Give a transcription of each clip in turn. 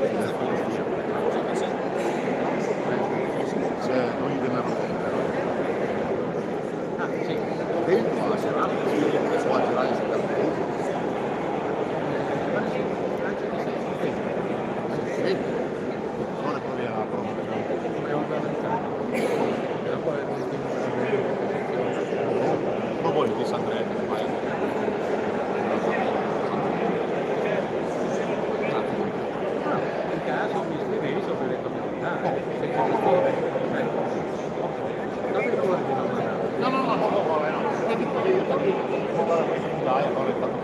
Non gli veniva dentro la serata, può girare in non è poi la prova non voglio di Sandretta in caso mi scrivevi sopra le commentare dai, allora è stato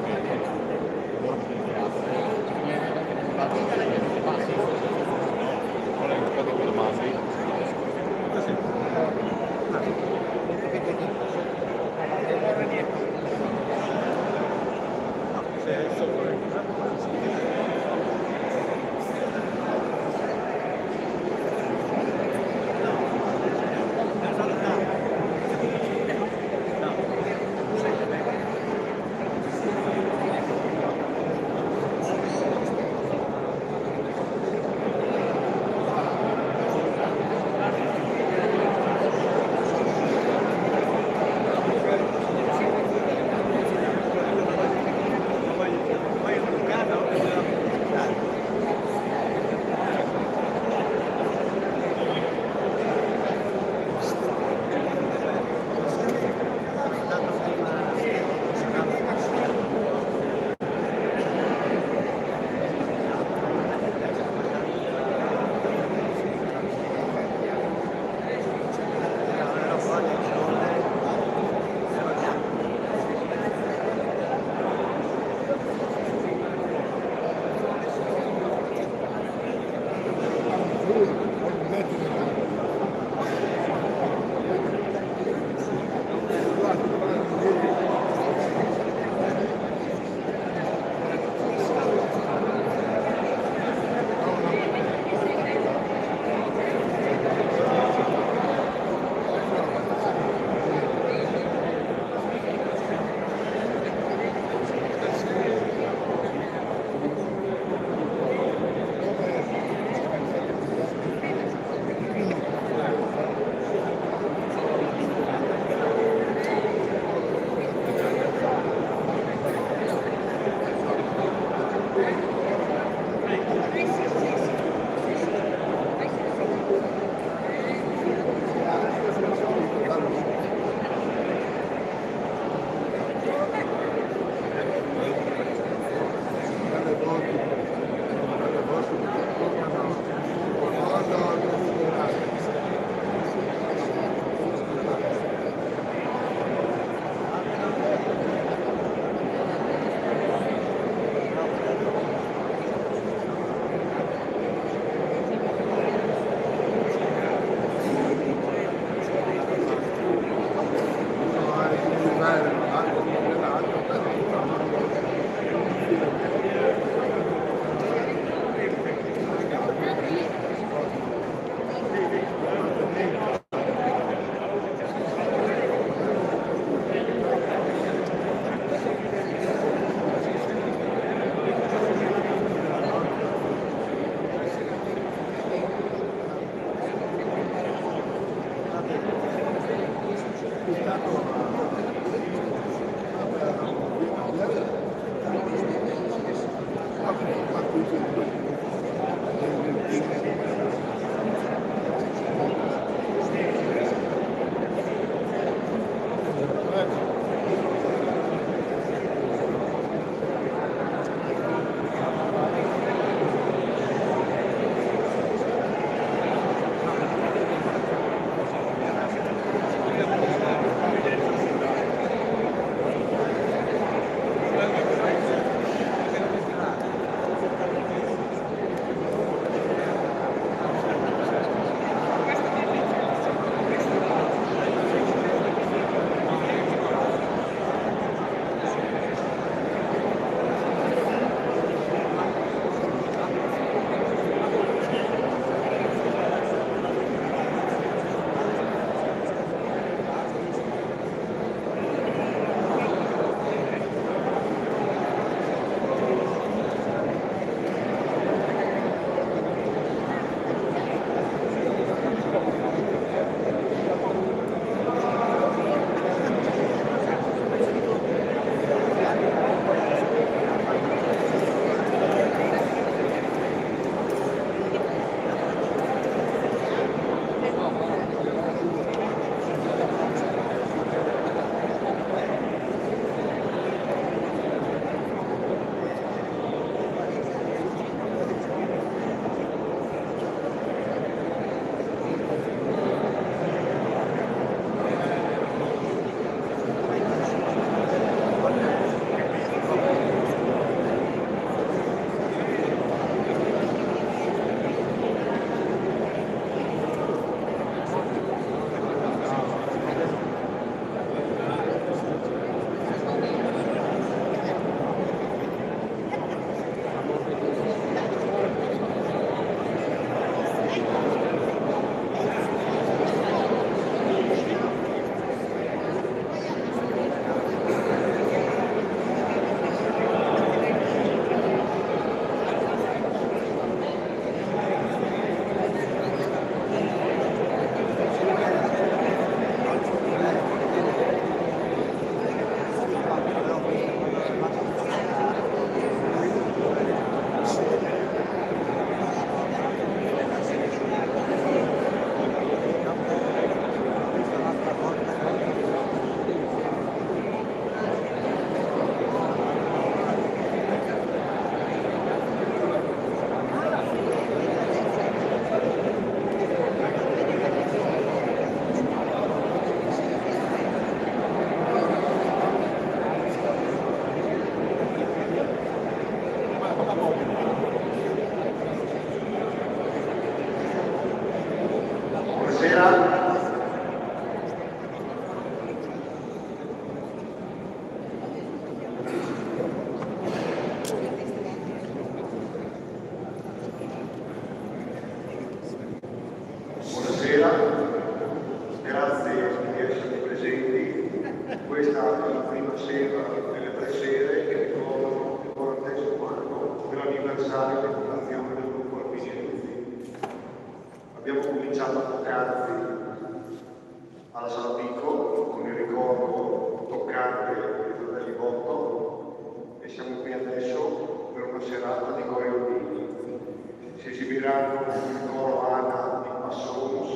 seguiranno il coro Ana di Passons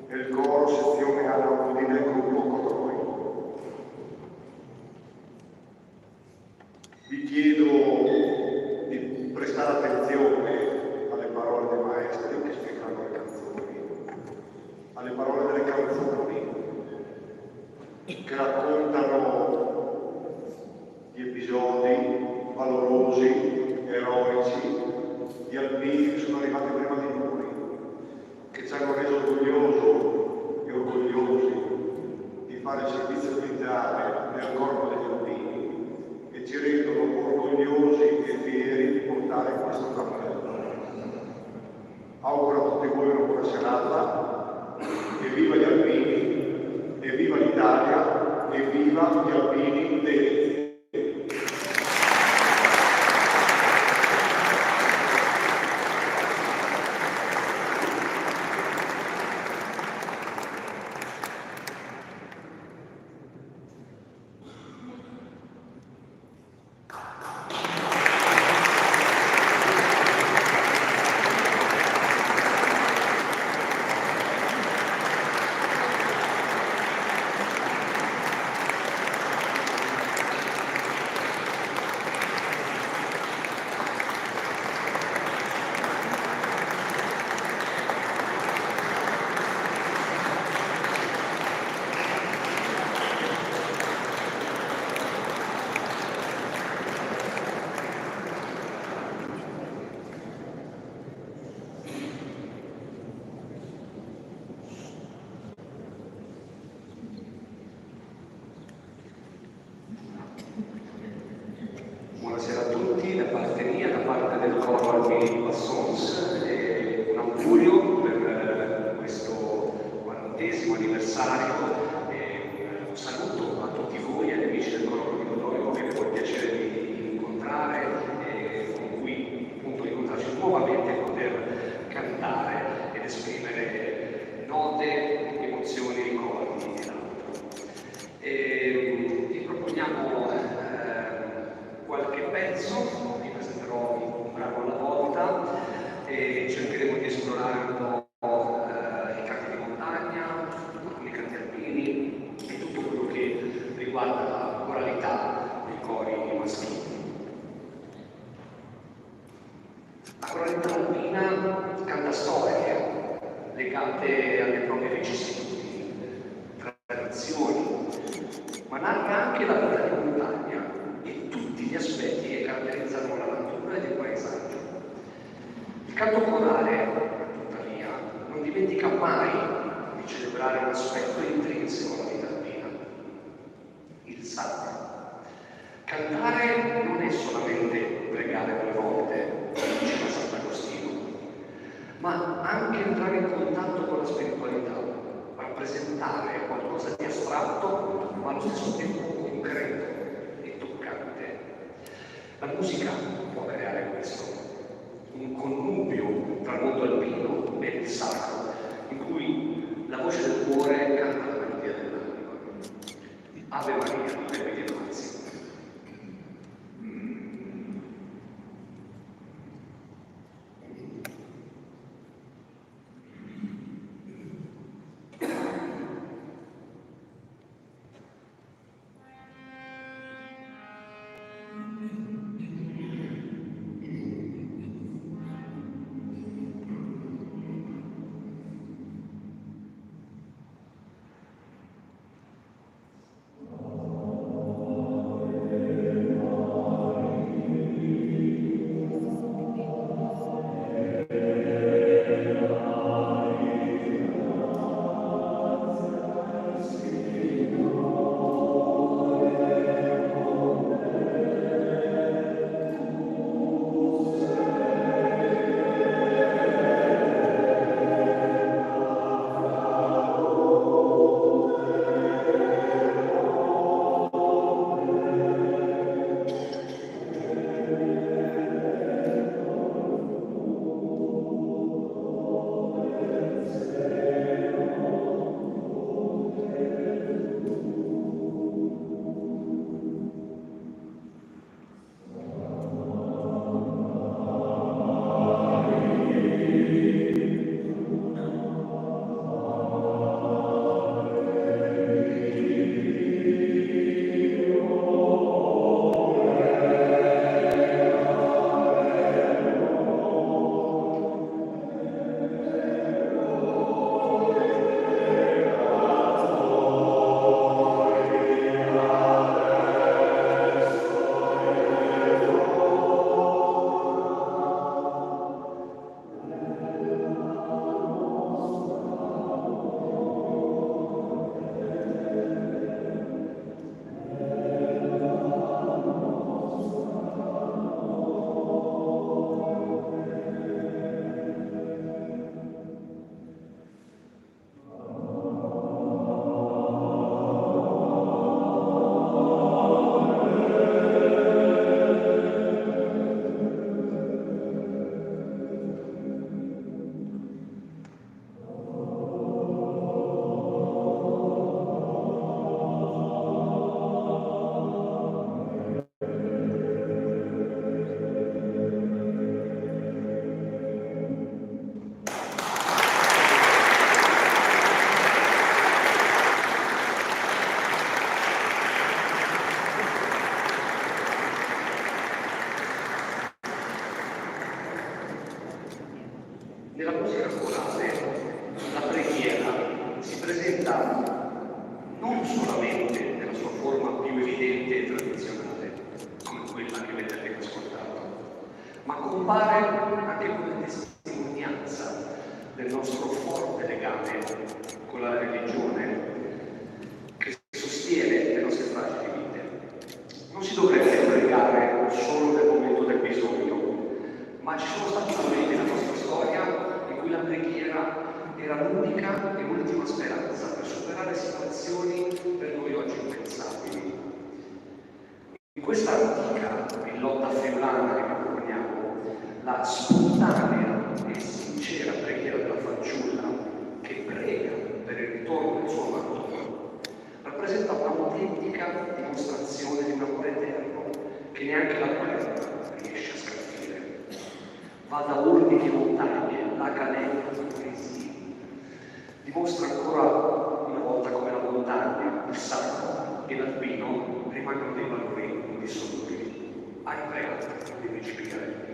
e il coro sezione Ana Udine gruppo Codroi. Vi chiedo di prestare attenzione alle parole dei maestri che spiegano le canzoni, alle parole delle canzoni che raccontano gli episodi valorosi, eroici, di alpini che sono arrivati prima di noi, che ci hanno reso orgogliosi e orgogliosi di fare il servizio militare nel corpo degli alpini e ci rendono orgogliosi e fieri di portare questo cappello. Auguro a tutti voi una buona serata, e viva gli alpini, e viva l'Italia, e viva gli alpini dei Buonasera a tutti, da parte mia, da parte del coro Alpini di Passons, un augurio per questo 40° anniversario e un saluto a tutti voi, agli amici del coro di Codroi che ho il piacere di incontrare e con cui appunto incontrarci nuovamente e poter cantare ed esprimere note, emozioni, ricordi ed altro. Vi proponiamo qualche pezzo, vi presenterò un brano alla volta e cercheremo di esplorare un po' i canti di montagna, alcuni canti alpini e tutto quello che riguarda la coralità dei cori maschili. La coralità alpina canta storie legate alle proprie vicissitudini, tradizioni, ma narra anche la vita di montagna e tutti gli aspetti che caratterizzano la natura ed il paesaggio. Il canto corale, tuttavia, non dimentica mai di celebrare un aspetto intrinseco alla vita alpina, il sacro. Cantare non è solamente pregare 2 volte, diceva Sant'Agostino, ma anche entrare in contatto con la spiritualità, rappresentare qualcosa di astratto, ma allo stesso tempo concreto e toccante. La musica può creare questo, un connubio tra il mondo alpino e il sacro, in cui la voce del cuore canta la melodia dell'anima. Ave Maria, Beppe di Mazzi. Nella musica corale la preghiera si presenta non solamente nella sua forma più evidente e tradizionale, come quella che avete ascoltato, ma compare anche come testimonianza del nostro forte legame con la religione che sostiene le nostre fragili vite. Non si dovrebbe pregare solo nel momento del bisogno, ma ci sono stati momenti nella nostra storia in cui la preghiera era l'unica e ultima speranza per superare situazioni per noi oggi impensabili. In questa antica villotta friulana che proponiamo, la spontanea e sincera preghiera della fanciulla che prega per il ritorno del suo amato rappresenta un'autentica dimostrazione di un amore eterno che neanche la guerra riesce a scalfire. Va da urli e montagne, la canella di poesie. Dimostra ancora una volta come la montagna, il sacro e l'alpino rimangono dei valori indissoluti. Hai pregato dei miei spiegarelli.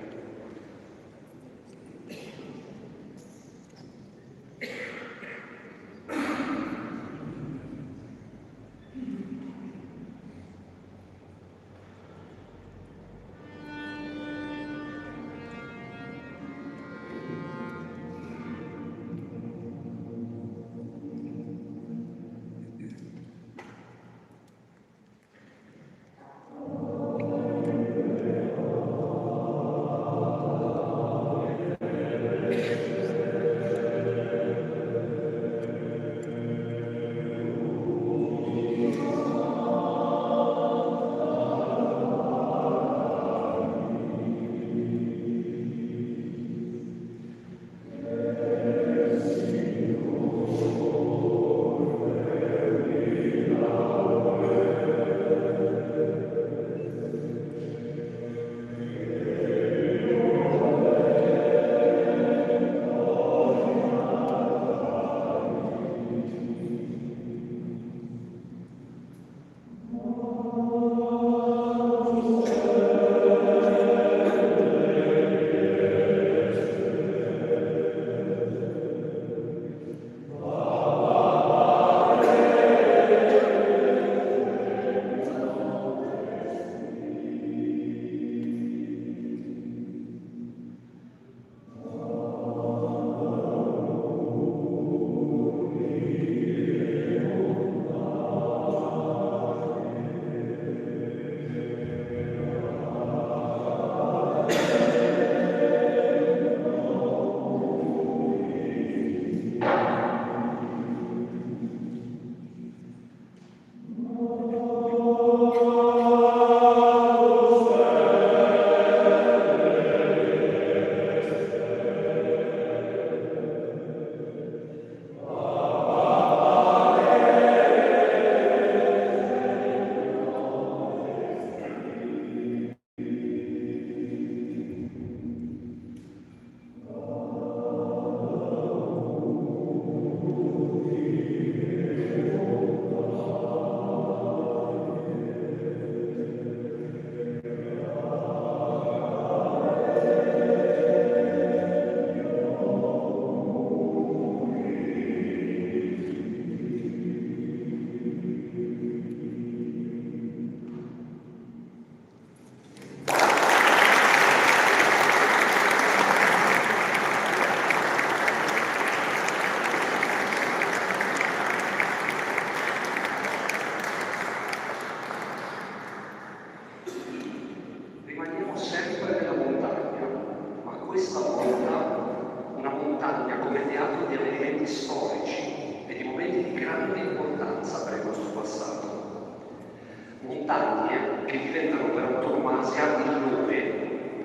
Montagne che diventano per antonomasia il nome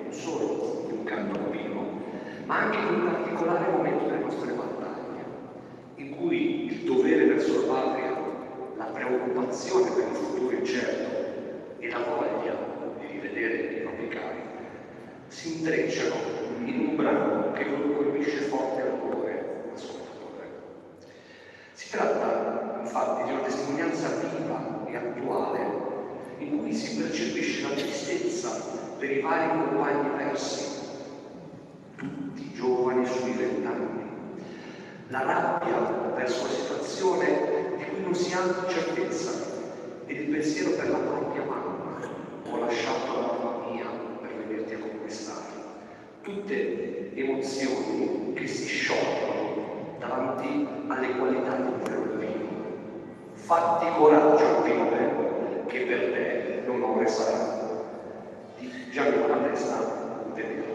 non solo di un canto alpino, ma anche di un particolare momento delle nostre battaglie, in cui il dovere verso la patria, la preoccupazione per il futuro incerto e la voglia di rivedere i propri cari si intrecciano in un brano che colpisce forte al cuore ascoltatore. Si tratta infatti di una testimonianza viva e attuale in cui si percepisce la tristezza per i vari compagni persi, tutti giovani sui 30 anni. La rabbia verso la situazione di cui non si ha certezza ed il pensiero per la propria mamma: ho lasciato la mamma mia per venirti a conquistare. Tutte emozioni che si sciolgono davanti alle qualità di un bambino. Fatti coraggio, Piove, che per te l'onore sarà. Di Gianni Malatesta, Venere.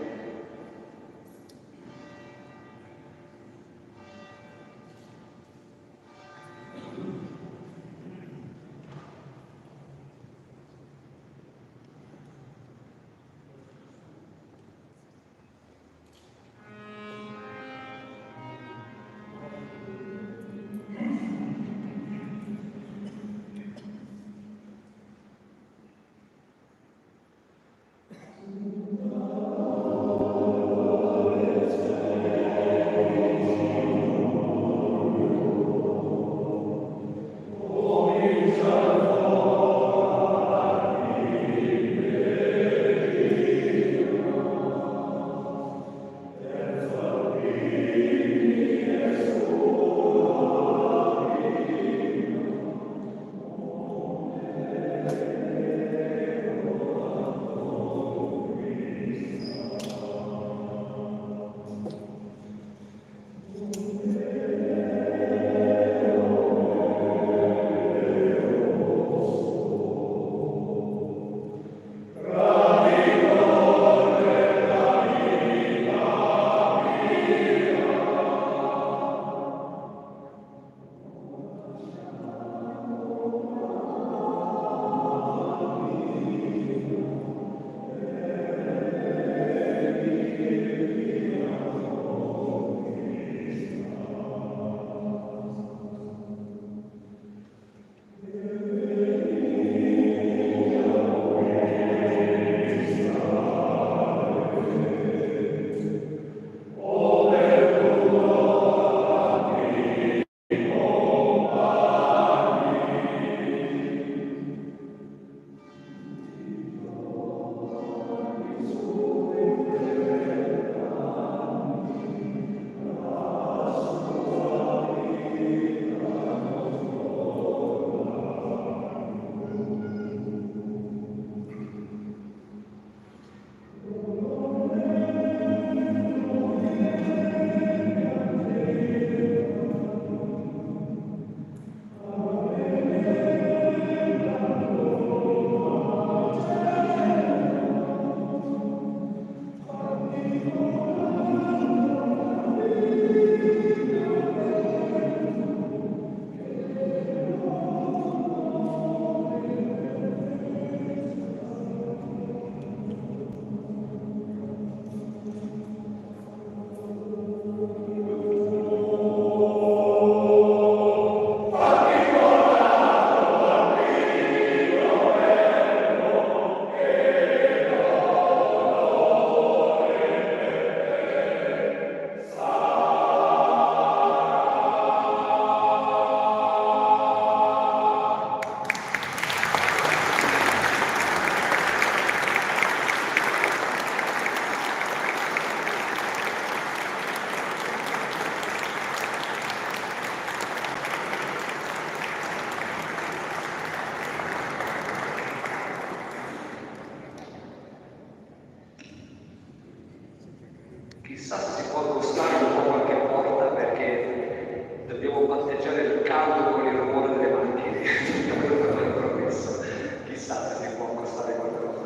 Chissà se si può accostare un po' qualche porta, perché dobbiamo batteggiare il caldo con il rumore delle macchine. Dobbiamo fare una promessa. Chissà se si può accostare qualcosa.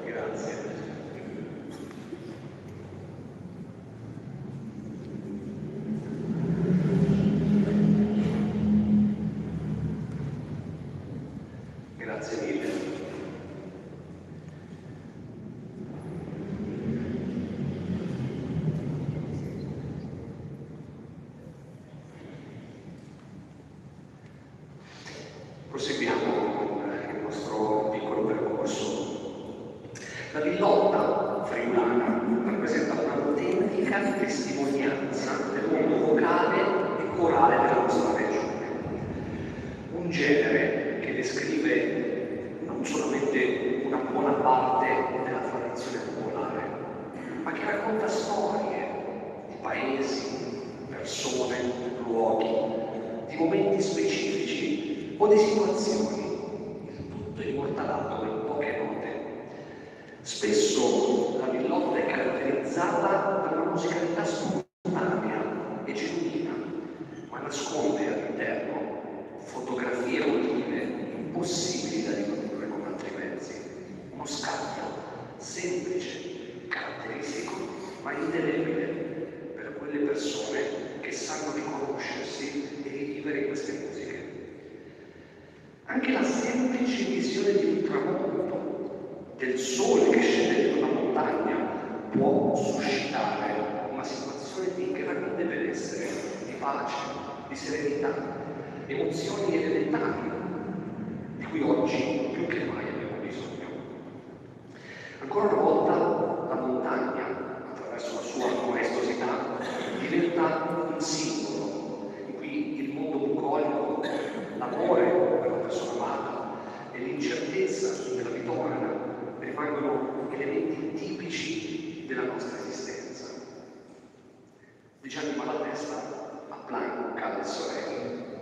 Grazie. Grazie mille. Proseguiamo con il nostro piccolo percorso. La Villotta friulana rappresenta un'autentica testimonianza del mondo vocale e corale della nostra regione. Un genere che descrive non solamente una buona parte della tradizione popolare, ma che racconta storie di paesi, di situazioni, il tutto immortalato in poche note. Spesso la Villotta è caratterizzata da una musicalità spontanea e genuina, ma nasconde all'interno fotografie emotive impossibili da riprodurre con altri mezzi. Uno scambio semplice, caratteristico, ma indelebile per quelle persone che sanno riconoscersi e rivivere in queste musiche. Anche la semplice visione di un tramonto, del sole che scende da una montagna, può suscitare una situazione di grande benessere, di pace, di serenità, emozioni elementari di cui oggi più che mai abbiamo bisogno. Ancora una volta la montagna, attraverso la sua maestosità, diventa un simbolo in cui il mondo bucolico, l'amore per la persona amata e l'incertezza della vita umana rimangono elementi tipici della nostra esistenza. Di Gianni Malatesta a Plan cade il Sorelli.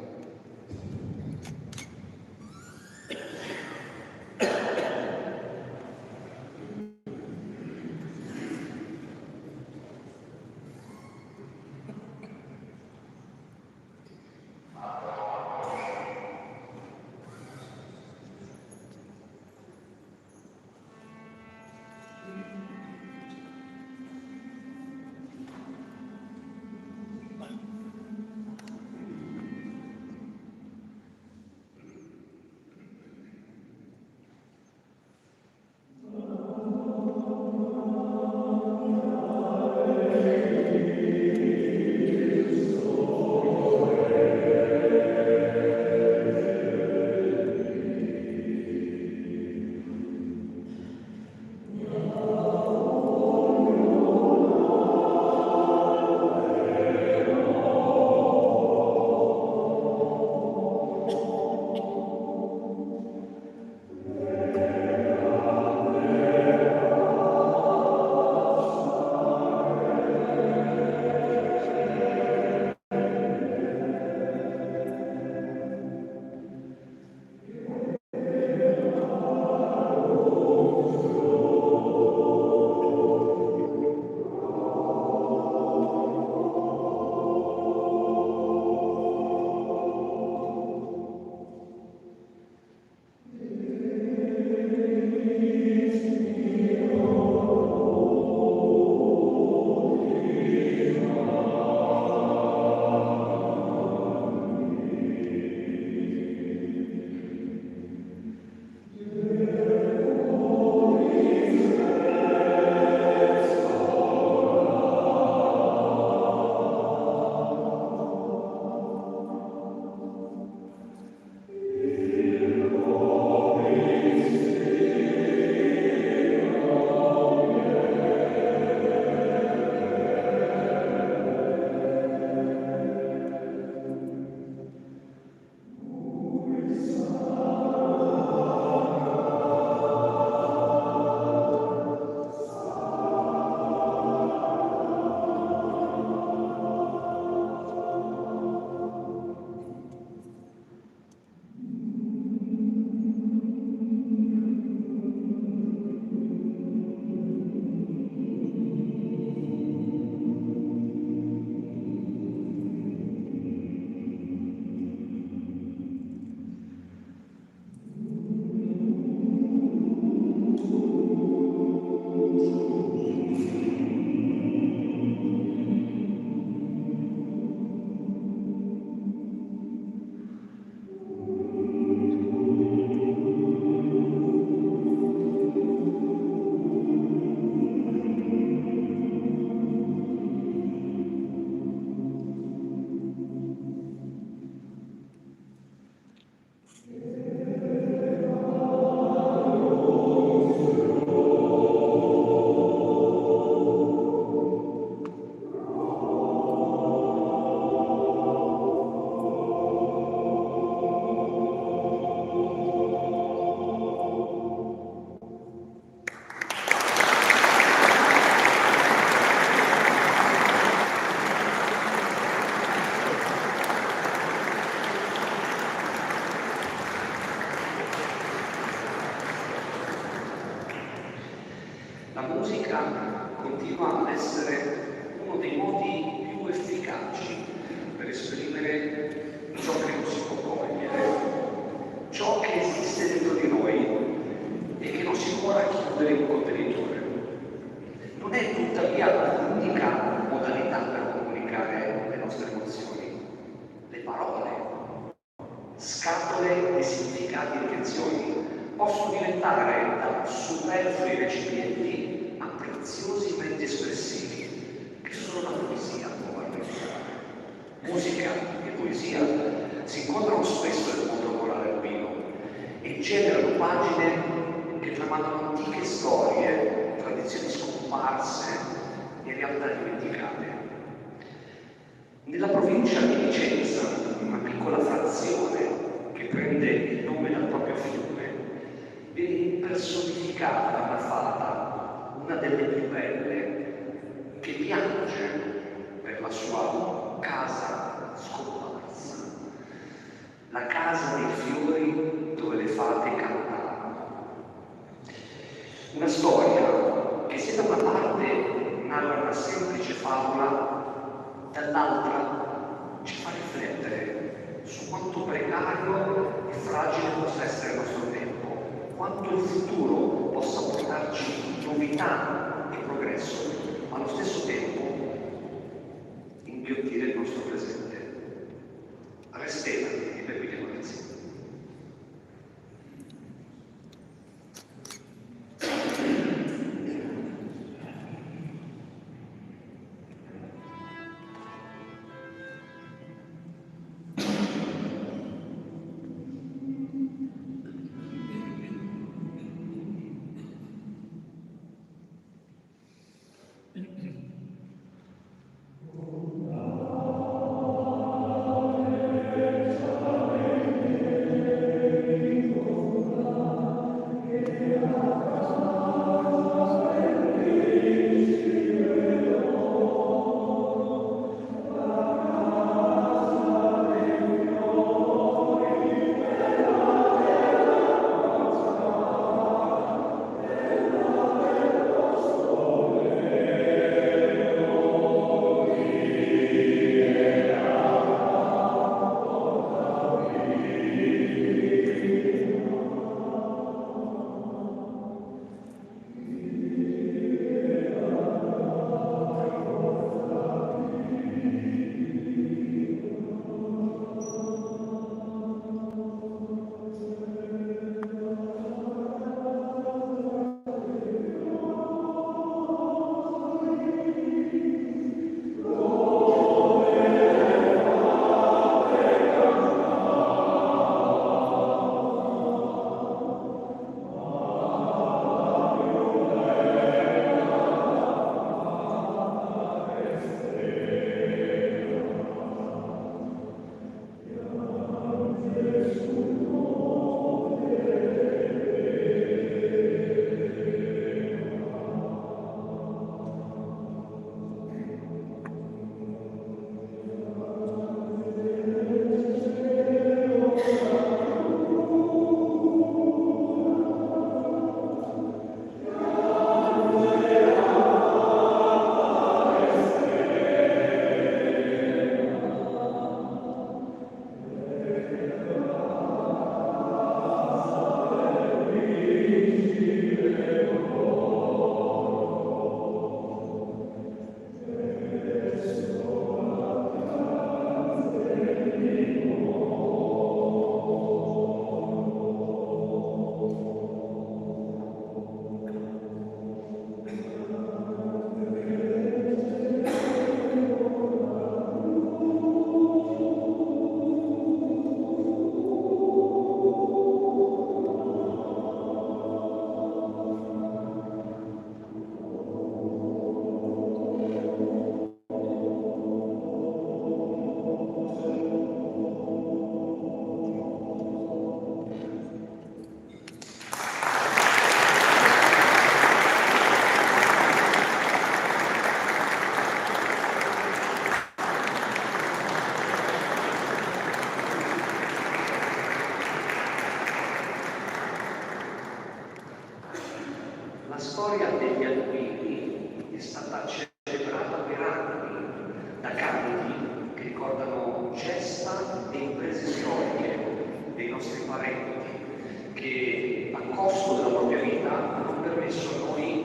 continua ad essere uno dei modi più efficaci per esprimere ciò che non si può cogliere, ciò che esiste dentro di noi e che non si può racchiudere in un contenitore. Non è tuttavia l'unica modalità per comunicare le nostre emozioni. Le parole, scatole di significati e intenzioni, possono diventare da superflui recipienti a preziosi mezzi espressivi, che sono la poesia probabilmente. Musica e poesia si incontrano spesso nel mondo morale albino e generano pagine che tramandano antiche storie, tradizioni scomparse e realtà dimenticate. Nella provincia di Vicenza, una piccola frazione che prende il nome dal proprio fiume, viene impersonificata da una fata, una delle più belle, che piange per la sua casa scomparsa, la casa dei fiori dove le fate cantavano. Una storia che se da una parte narra una semplice favola, dall'altra ci fa riflettere su quanto precario e fragile possa essere il nostro tempo, quanto il futuro possa portarci novità e progresso, ma allo stesso tempo inghiottire il nostro presente. Restena di Peppino Lorenzi. La storia degli albini è stata le imprese storiche dei nostri parenti che a costo della propria vita hanno permesso a noi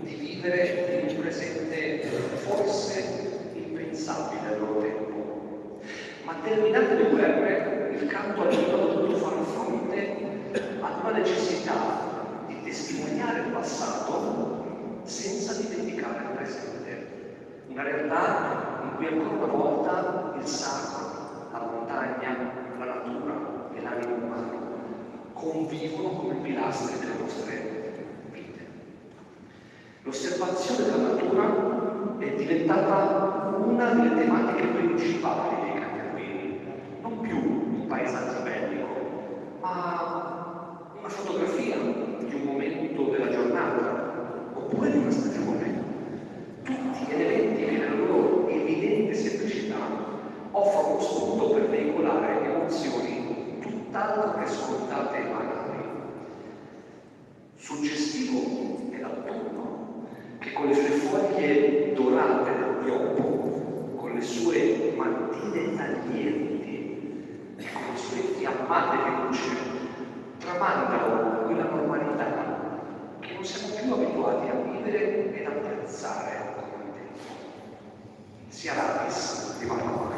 di vivere in un presente forse impensabile al loro tempo. Ma terminate le guerre, il canto alpino ha dovuto fare fronte ad una necessità di testimoniare il passato senza dimenticare il presente. Una realtà in cui ancora una volta il sacro, la montagna, la natura e l'animo umano convivono come pilastri delle nostre vite. L'osservazione della natura è diventata una delle tematiche principali dei canti alpini, non più un paesaggio bellico, ma una fotografia di un momento della giornata oppure di una stagione. Tutti elementi che nella loro evidente semplicità offrono uno spunto per veicolare emozioni tutt'altro che scontate e banali. Suggestivo è l'autunno, che con le sue foglie dorate del piombo, con le sue mattine taglienti e con le sue fiammate di luce, tramandano quella normalità che non siamo più abituati a vivere ed apprezzare come un tempo. Sia Radis di Mario.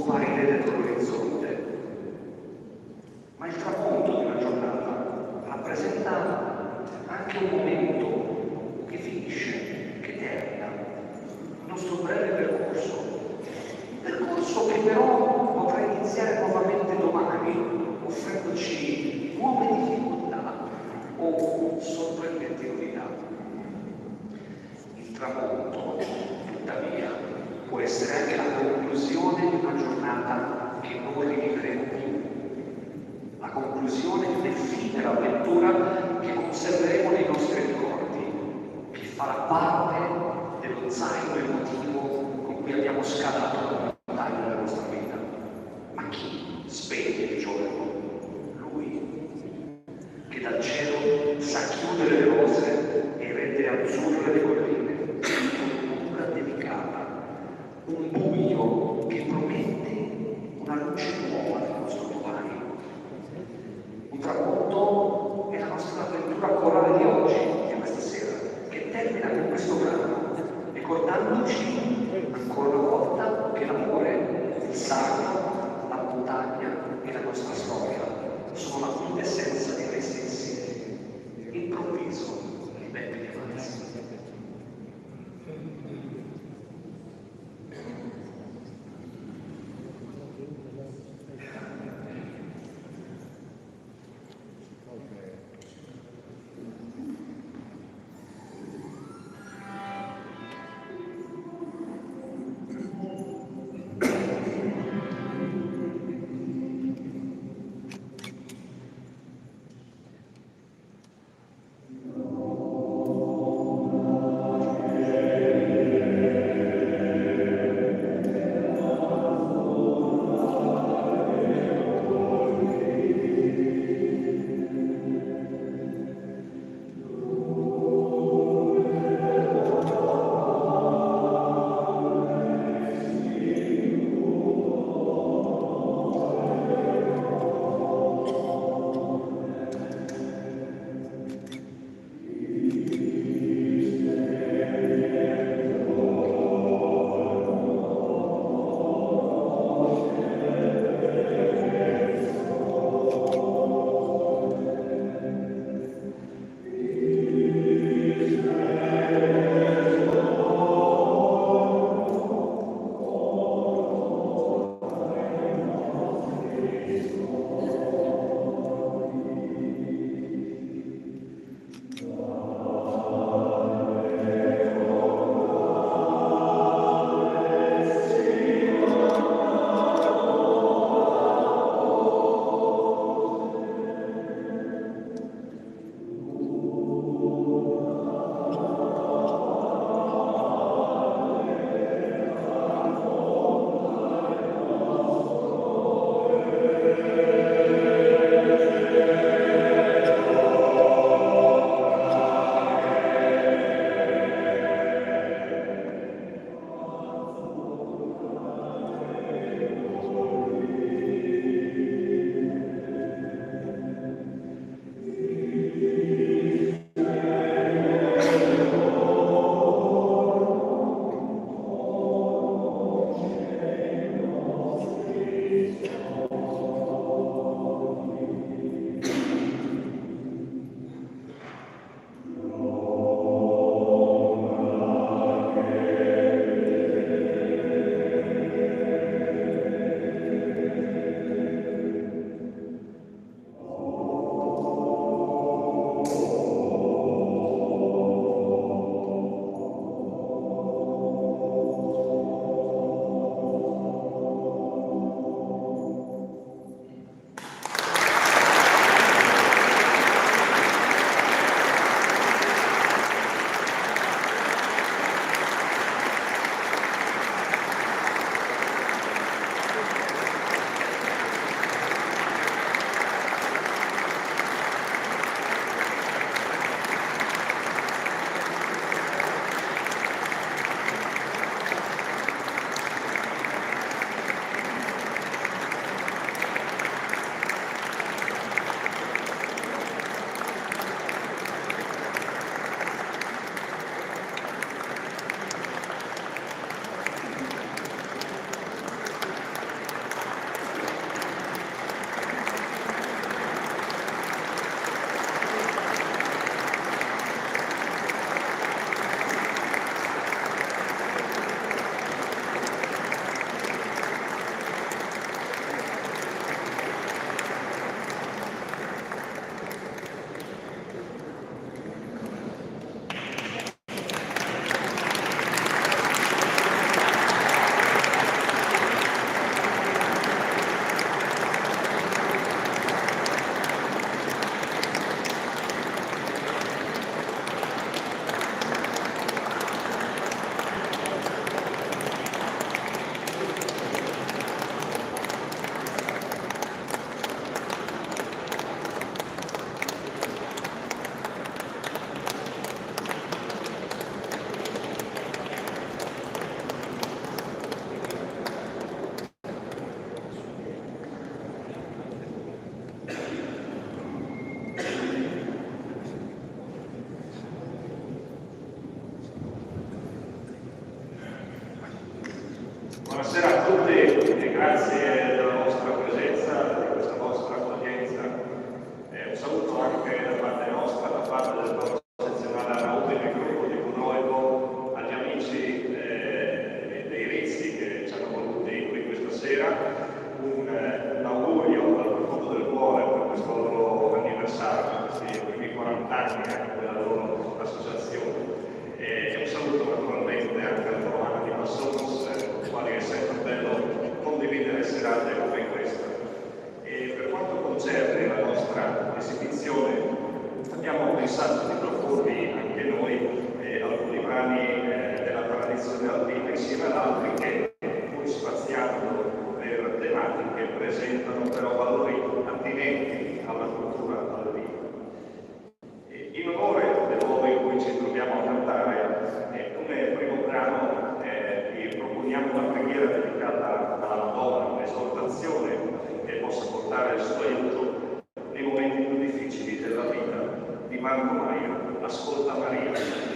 scomparire dietro l'orizzonte. Ma il tramonto di una giornata rappresenta anche un momento che finisce, che termina il nostro breve percorso che però potrà iniziare nuovamente domani, offrendoci nuove difficoltà o sorprendenti novità. Il tramonto, tuttavia, può essere anche la conclusione di una giornata che non rivivremo più, la conclusione di un'effimera avventura che conserveremo nei nostri ricordi, che farà parte dello zaino emotivo con cui abbiamo scalato la montagna della nostra vita. Ma chi spegne il giorno? Lui, che dal cielo sa chiudere le rose e rendere azzurre le colline, un'ombra delicata, un buio che promette una luce nuova del nostro domani. Un tramonto è la nostra avventura corale di oggi, di questa sera, che termina con questo brano, ricordandoci ancora una volta che l'amore, il sacro, la montagna e la nostra storia sono la quintessenza di noi stessi, improvviso di Beppe Diamanzi. sera, un augurio dal profondo del cuore per questo loro anniversario, questi primi 40 anni della loro associazione. E un saluto naturalmente anche al Romano di Massons, con il quale è sempre bello condividere serate come questa. E per quanto concerne la nostra esibizione, abbiamo pensato di proporvi anche noi alcuni brani della tradizione alpina insieme ad altri che, pur spaziando per tematiche, presentano però valori attinenti alla cultura alpina. In onore del luogo in cui ci troviamo a cantare, come primo brano vi proponiamo una preghiera dedicata alla Madonna, un'esortazione che possa portare il suo aiuto nei momenti più difficili della vita di Marco Maia. Ascolta Maria.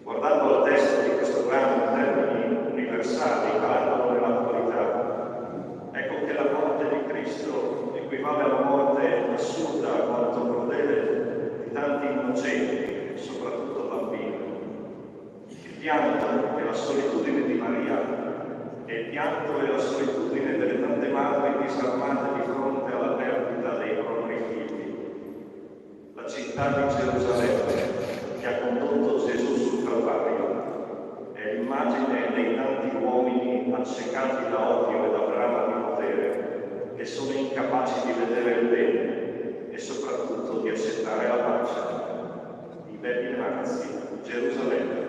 Guardando al testo di questo brano innocenti, soprattutto bambini. Il pianto e la solitudine di Maria e il pianto e la solitudine delle tante madri disarmate di fronte alla perdita dei propri figli. La città di Gerusalemme che ha condotto Gesù sul Calvario è l'immagine dei tanti uomini accecati da odio e da brama di potere, che sono incapaci di vedere il bene e soprattutto di accettare la pace. I belli ragazzi, Gerusalemme.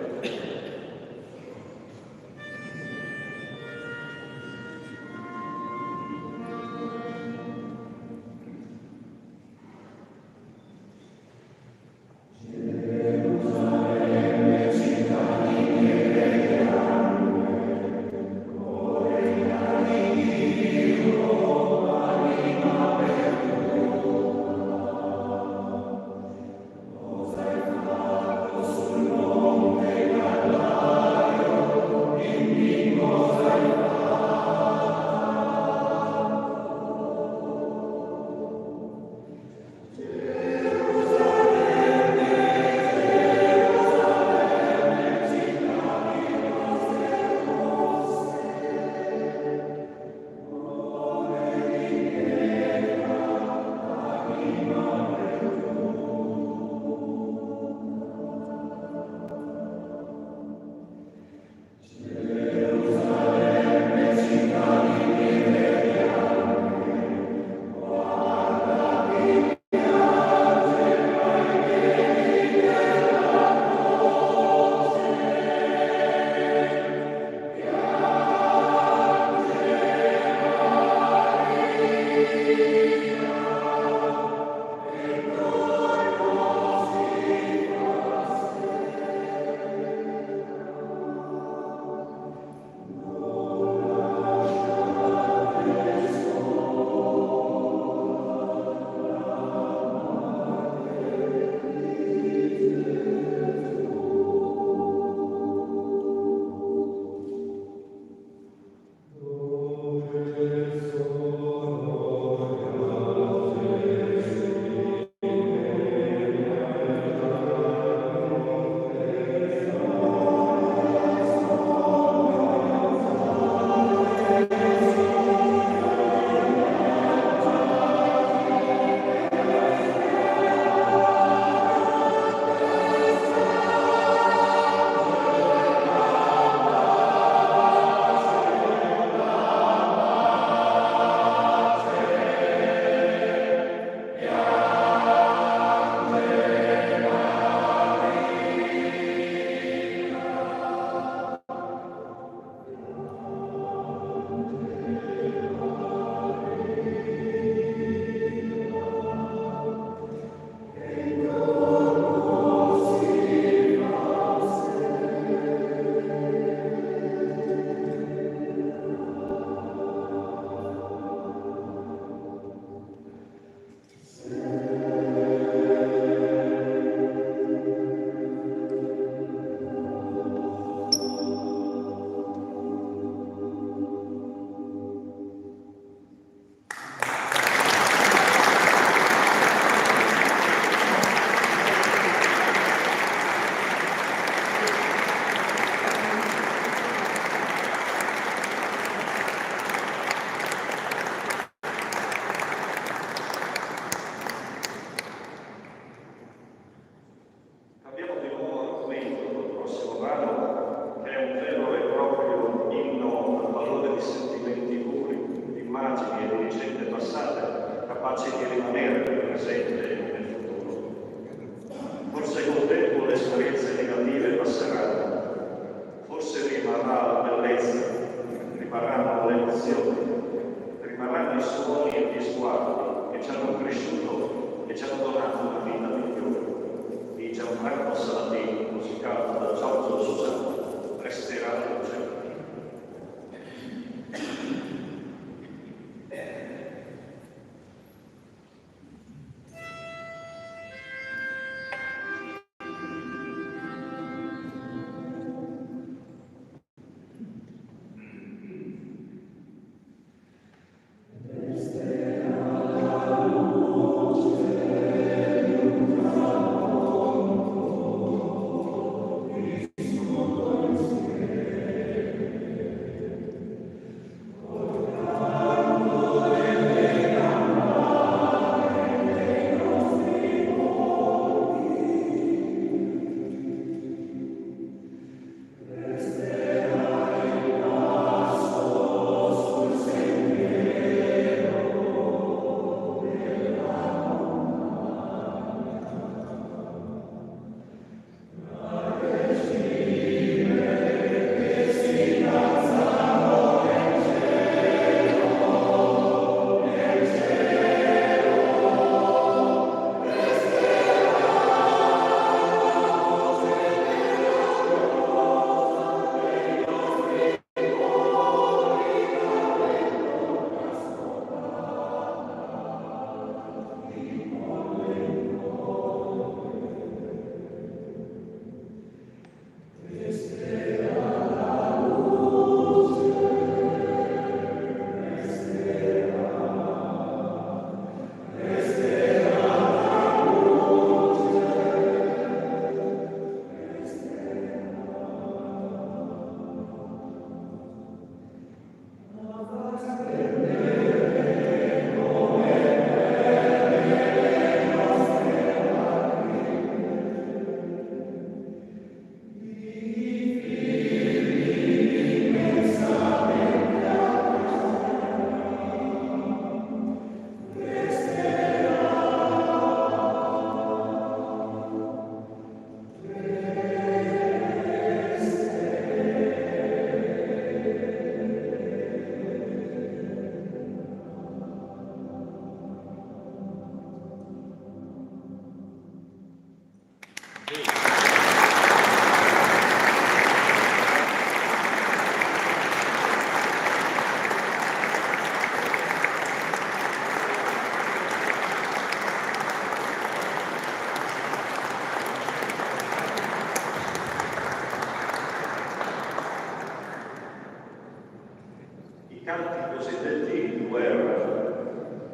canti cosiddetti di guerra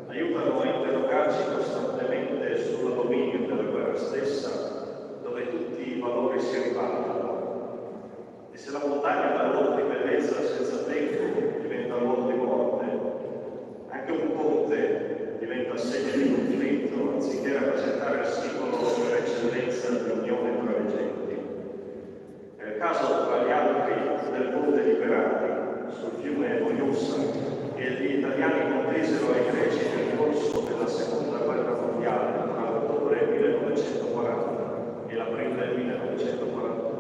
aiutano a interrogarci costantemente sul dominio della guerra stessa, dove tutti i valori si ribaltano. E se la montagna dà luogo di bellezza senza tempo diventa luogo di morte, anche un ponte diventa segno di conflitto, anziché rappresentare il simbolo per eccellenza di unione tra le genti. È il caso, tra gli altri, del ponte di Perati, sul fiume Moiussa, che gli italiani contesero ai greci nel corso della seconda guerra mondiale tra l'ottobre 1940 e l'aprile 1941.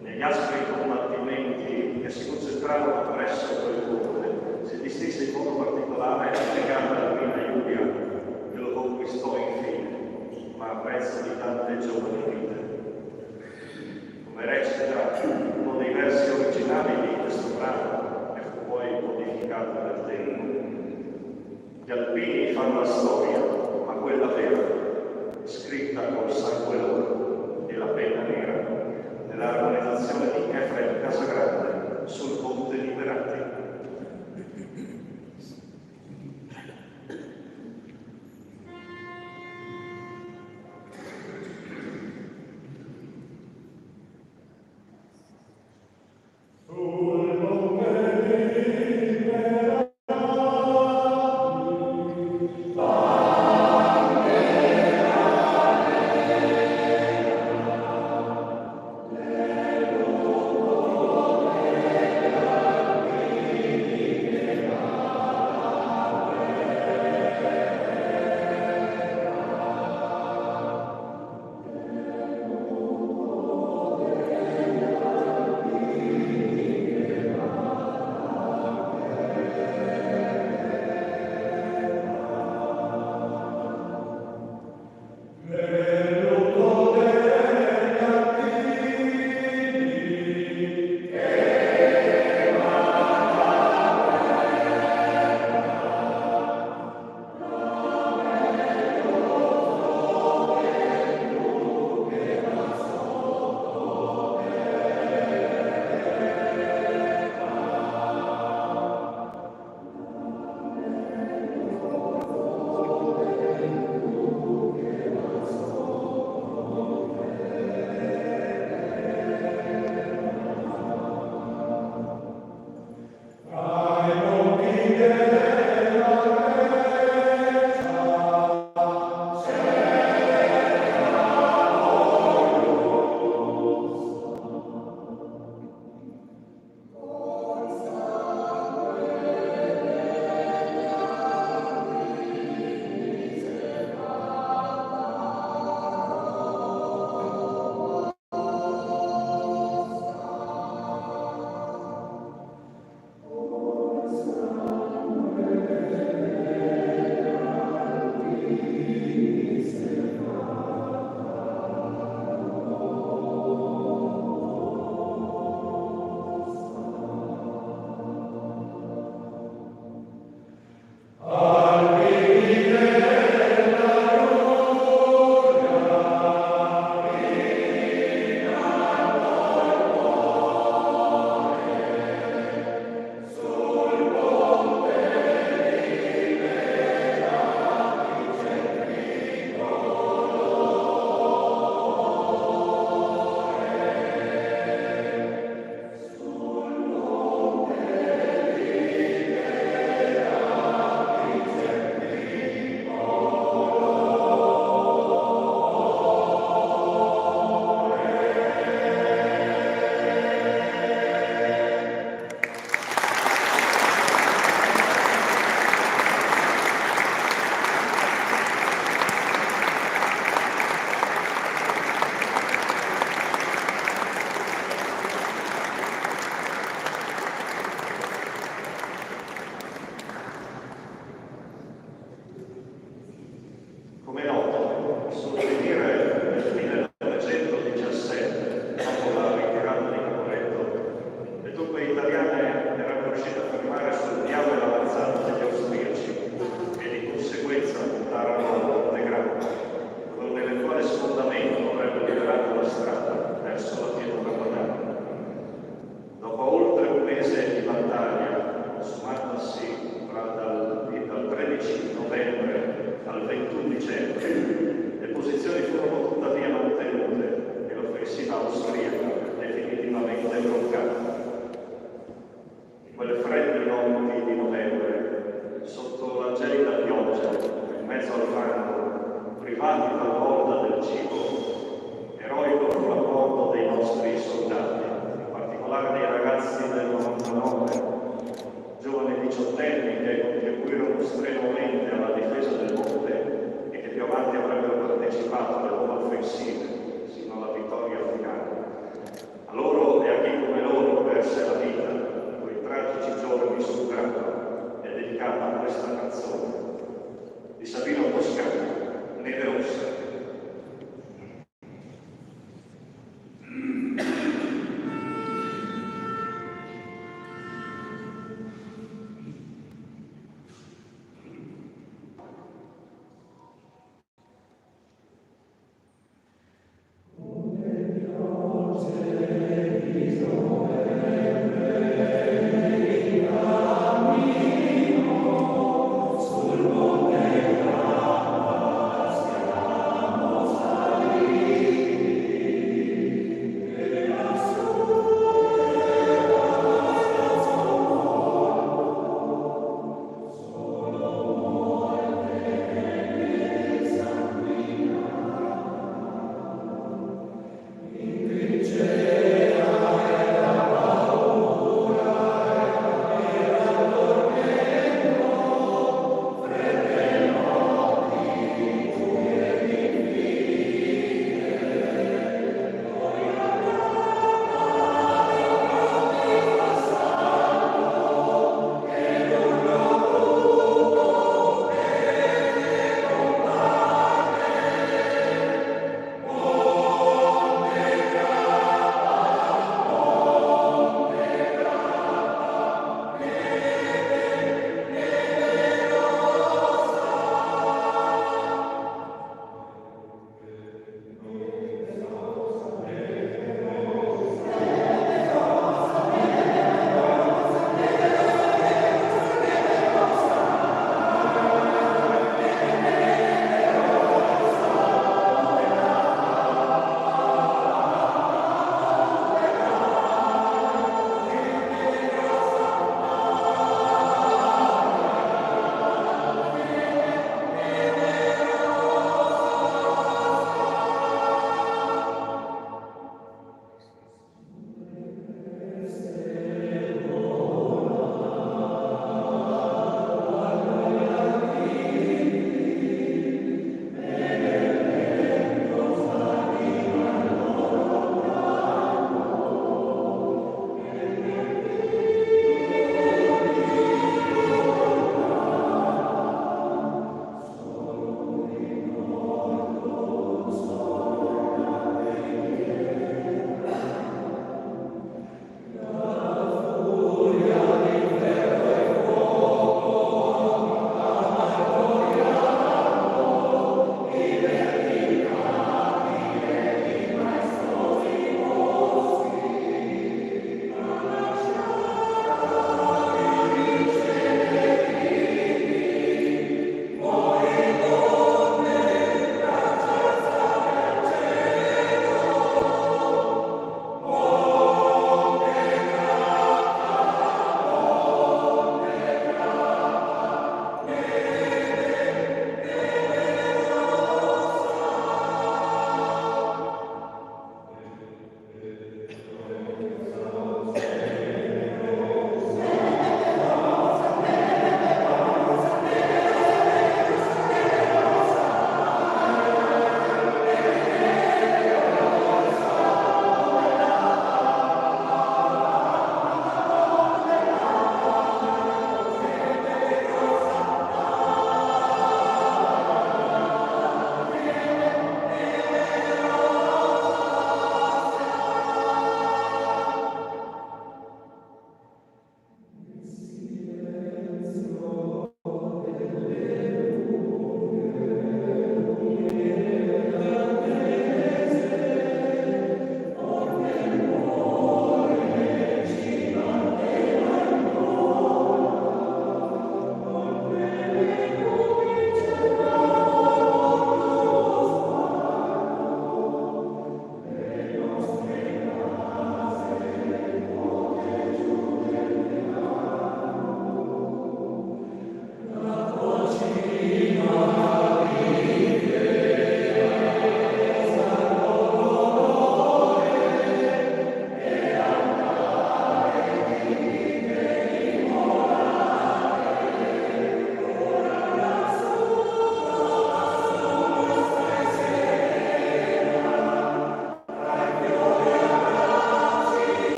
Negli aspri combattimenti che si concentravano presso quel ponte si distinse in modo particolare la legata Albina Giulia, che lo conquistò infine, ma a prezzo di tante giovani vite. Come recita uno dei versi originali di questo brano, che fu poi modificato nel tempo. Gli alpini fanno la storia, ma quella vera, scritta col sangue loro e la penna nera, nell'armonizzazione di Efrem Casagrande sul ponte di Perati. ragazzi del 99, giovani diciottenni che contribuirono strenuamente alla difesa del monte e che più avanti avrebbero partecipato alle nuove offensive sino alla vittoria finale. A loro e a chi come loro perse la vita in quei tragici giorni sul campo è dedicata questa canzone di Sabino Toscano, Neve Rosse.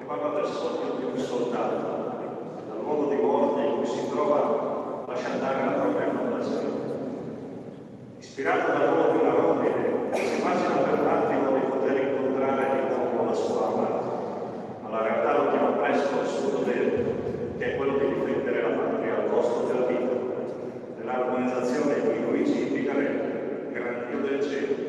parla del sogno di un soldato, dal luogo di morte in cui si trova lascia andare la propria fondazione. Ispirato dal nome di una rondine, si immagina per un attimo di poter incontrare di nuovo la sua amata, ma la realtà lo chiama presto al suo dovere, che è quello di difendere la patria al costo della vita, dell'armonizzazione di Luigi Picarelli, Gran Dio del cielo.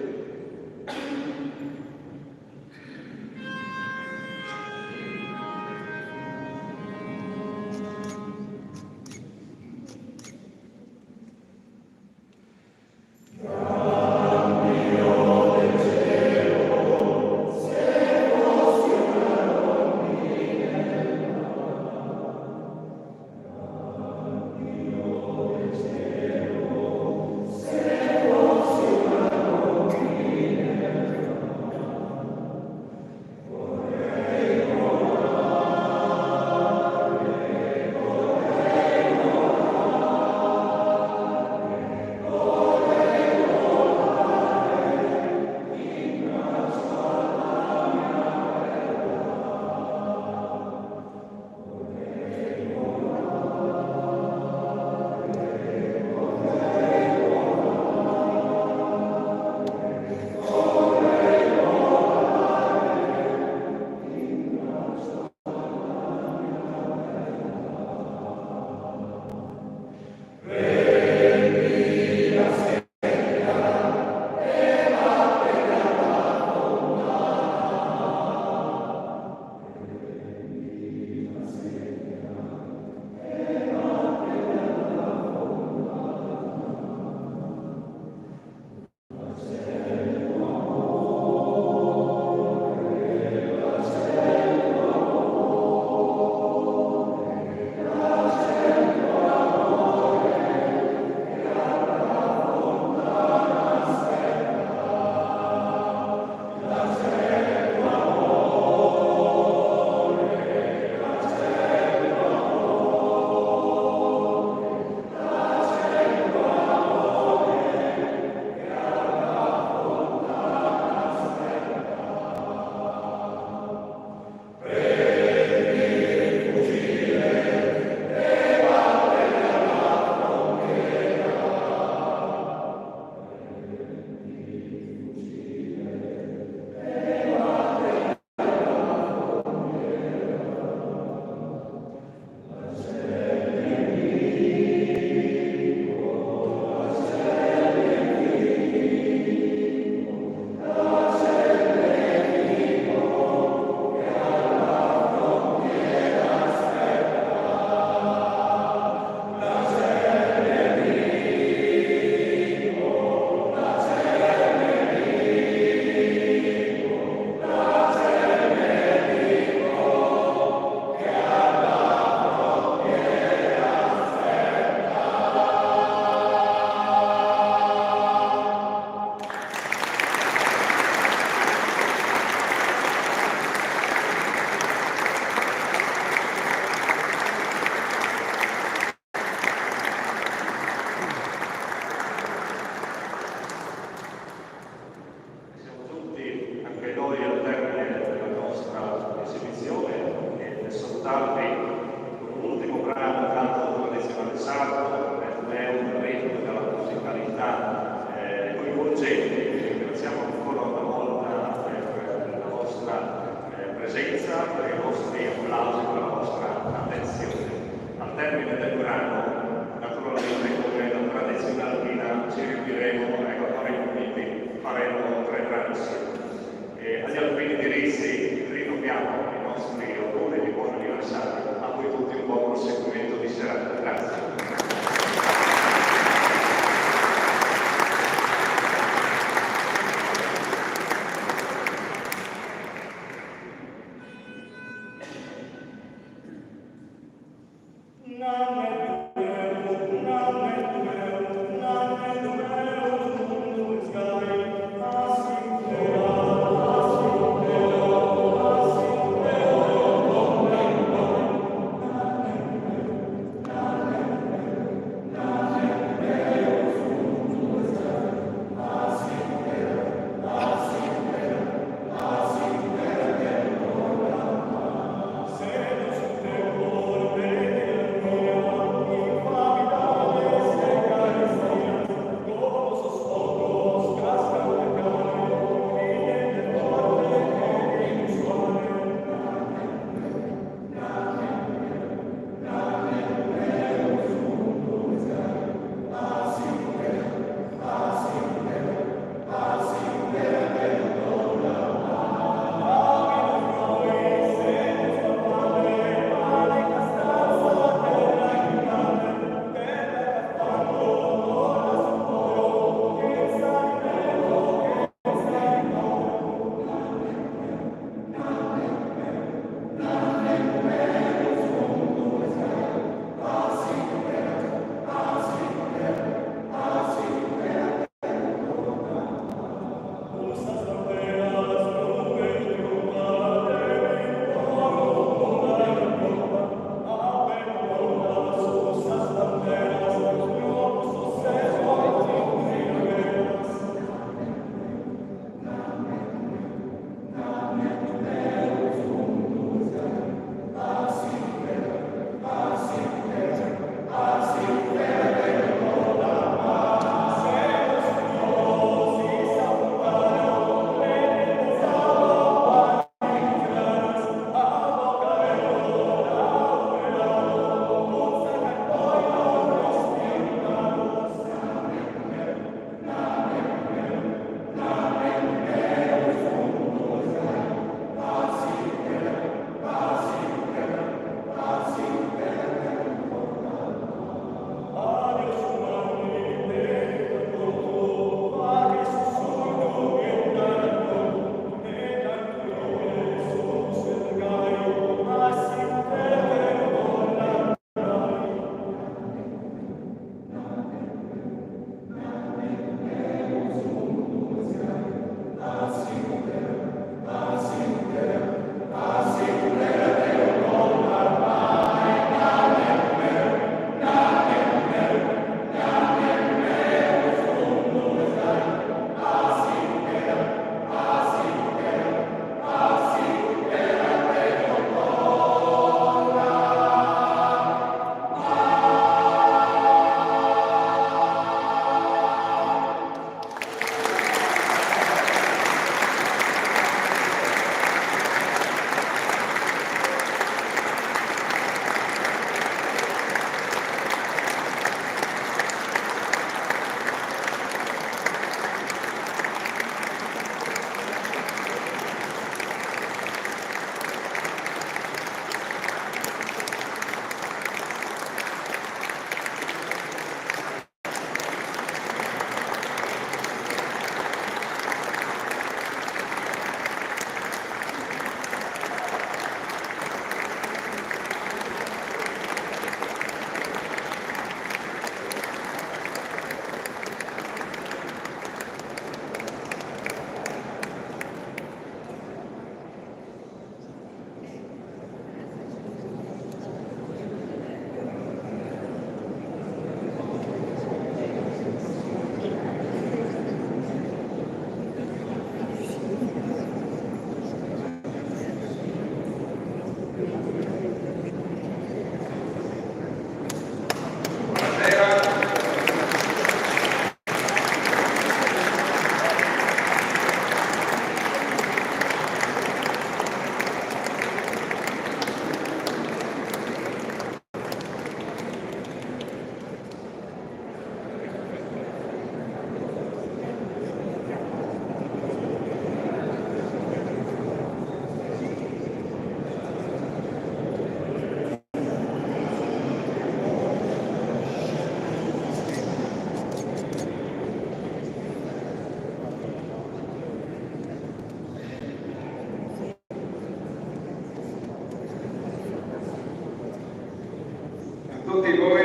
tutti voi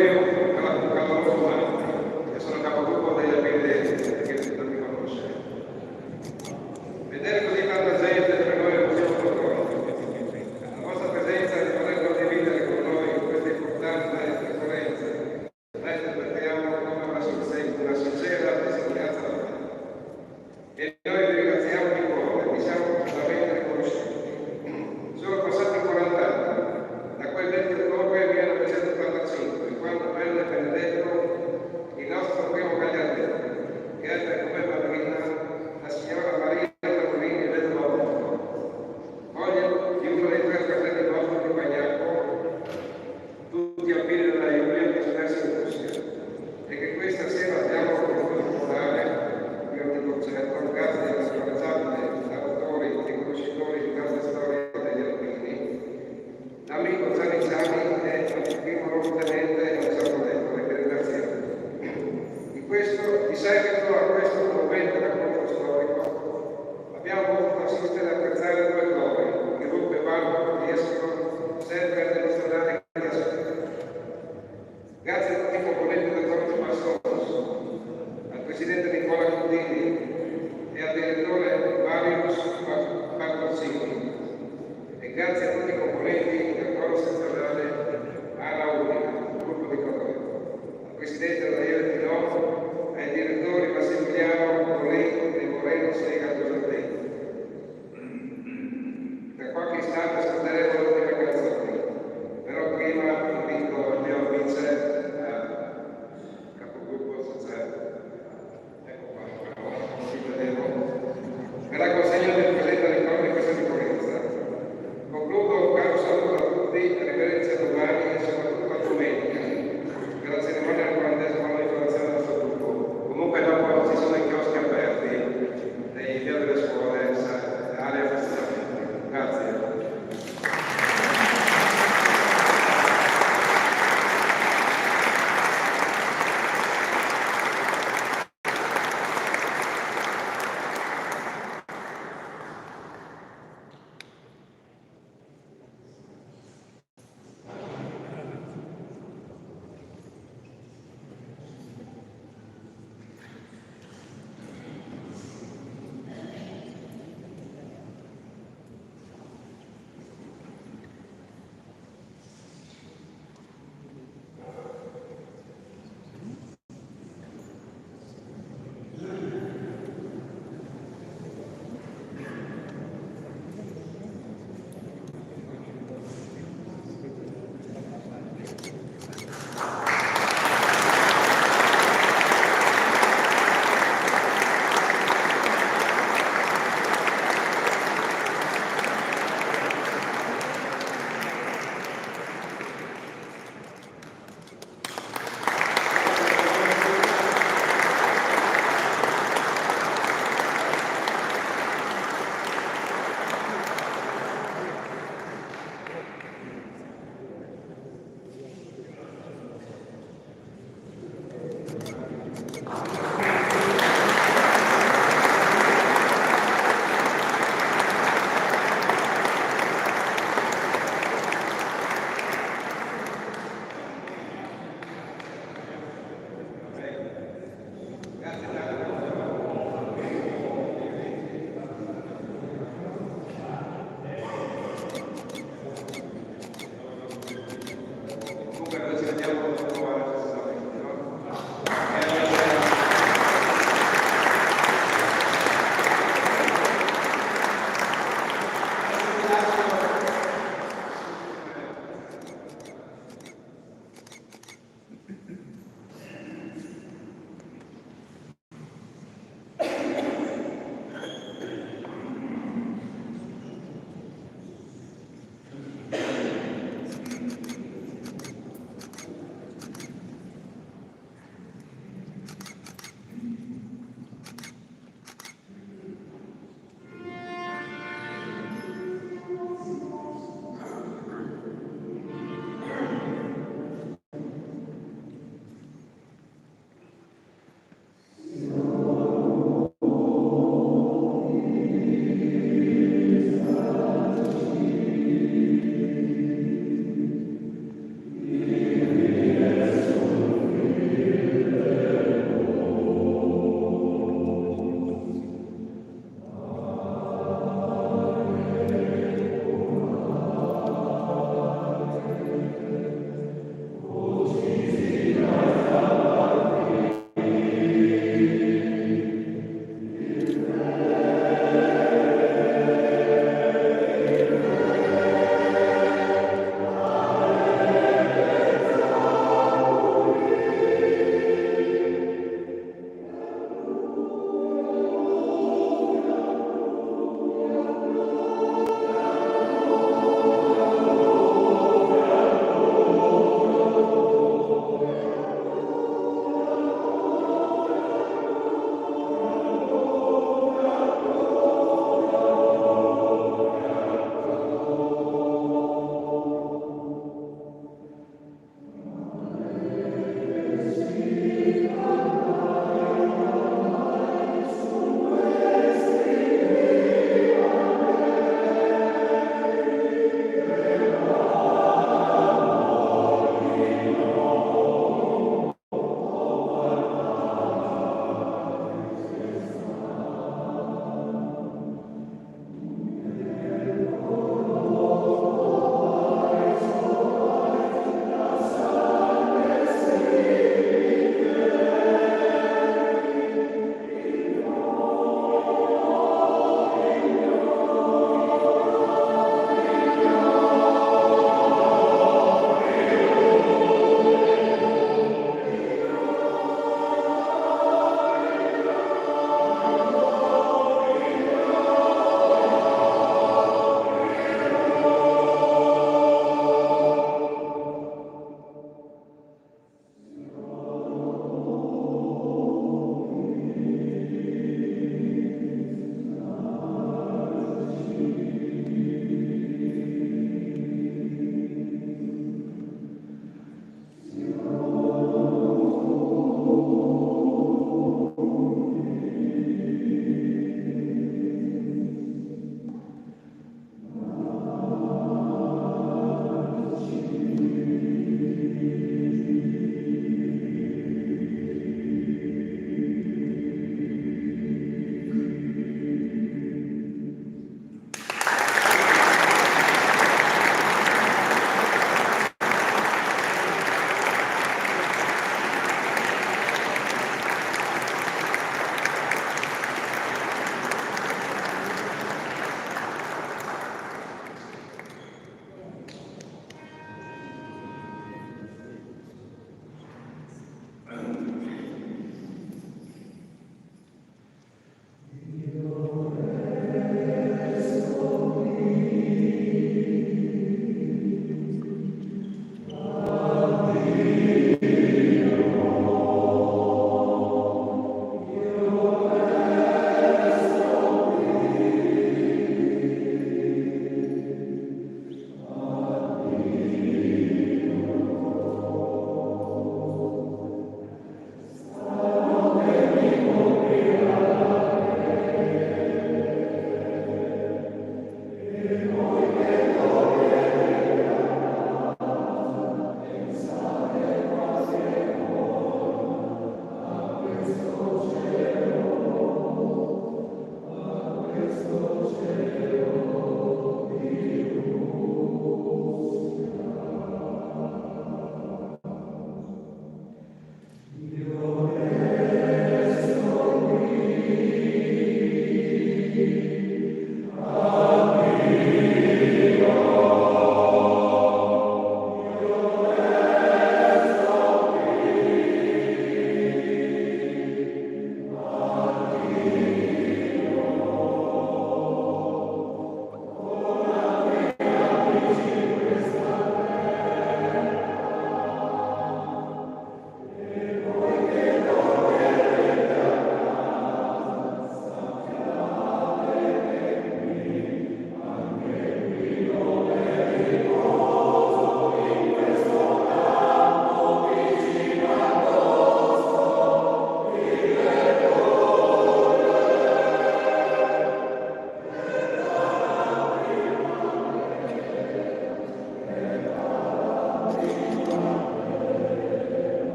caloroso Marti, che sono capogruppo degli Appennini, che non mi conosce. Vedere così tanta gente per noi è un motivo d'orgoglio. La vostra presenza e di poter condividere con noi questa importante conferenza resta perdiamo come una sincera testimonianza da fare. E noi vi ringraziamo di cuore, vi siamo profondamente riconoscenti. Sono passati 40 anni, da quel 20 ottobre 1985, quando venne benedetto il nostro primo Gagliardello, che ebbe come madrina la signora Maria Tamburini Vedova, moglie di uno dei 3 fratelli nostri di Pagnacco, tutti appena dalla Giulia dispersi in Russia, e che questa sera abbiamo potuto ricordare durante il concerto, grazie agli apprezzabili autori e conoscitori di tante storie degli alpini, l'amico Gianni Ciani è il primo luogotenente di San Lorenzo, che ringraziamo. Di seguito a questo momento racconto storico, abbiamo voluto assistere e apprezzare 2 cori, che Lupe e Valvo riescono sempre a dimostrare la sua. Grazie a tutti i componenti del coro Massons, al presidente Nicola Cudini e al direttore Marius Bartolzini, e grazie a tutti i componenti del coro settoriale Ala Unica, gruppo di colori, al presidente Daniele Tinò, ai direttori Massimiliano Moreno e Moreno Sega Giuseppe. Tra qualche istante ascolteremo l'ultima canzone, però prima invito il mio vice capogruppo sociale. Ecco qua, non ci vedevo. Per la consegna del presente ricordo di questa ricorrenza. Concludo un caro saluto a tutti, a riverenza domani e soprattutto a domenica, per la cerimonia del 40°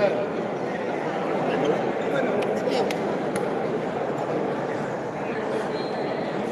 Certo.